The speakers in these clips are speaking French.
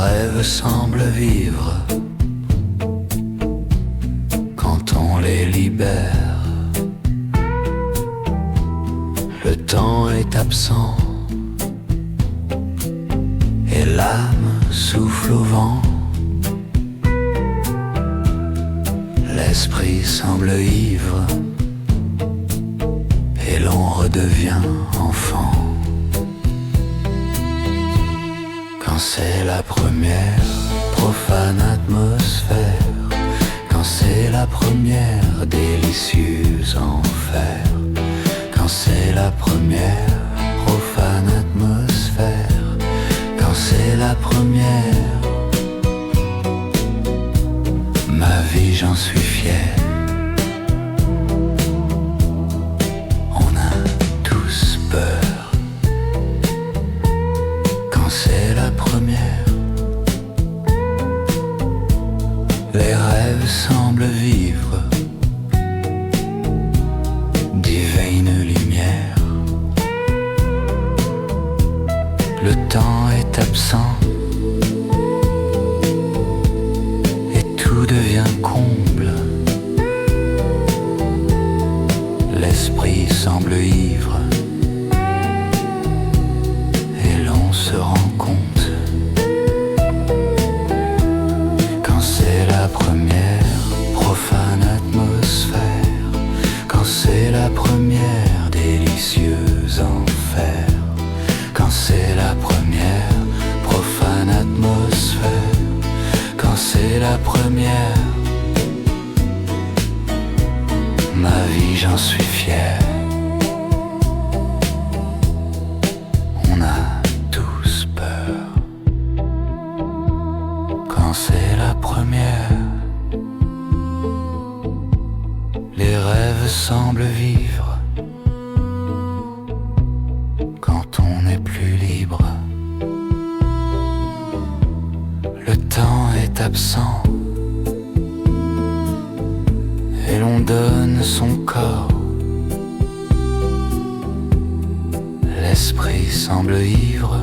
rêves semblent vivre quand on les libère. Le temps est absent et l'âme souffle au vent. L'esprit semble ivre et l'on redevient enfant. Quand c'est la première profane atmosphère, quand c'est la première délicieuse enfer, quand c'est la première profane atmosphère, quand c'est la première, ma vie j'en suis fier. On a tous peur quand c'est la première. Les rêves semblent vivre divine lumière. Le temps est absent et tout devient comble. L'esprit semble ivre et l'on se rend compte. Quand c'est la première profane atmosphère, quand c'est la première délicieuse enfer, quand c'est la première profane atmosphère, quand c'est la première, ma vie j'en suis fier. On a tous peur quand c'est la première. Les rêves semblent vivre quand on n'est plus libre. Le temps est absent et l'on donne son corps. L'esprit semble ivre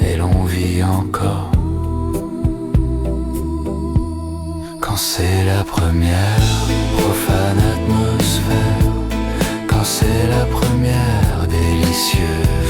et l'on vit encore. Quand c'est la première profane atmosphère, quand c'est la première délicieuse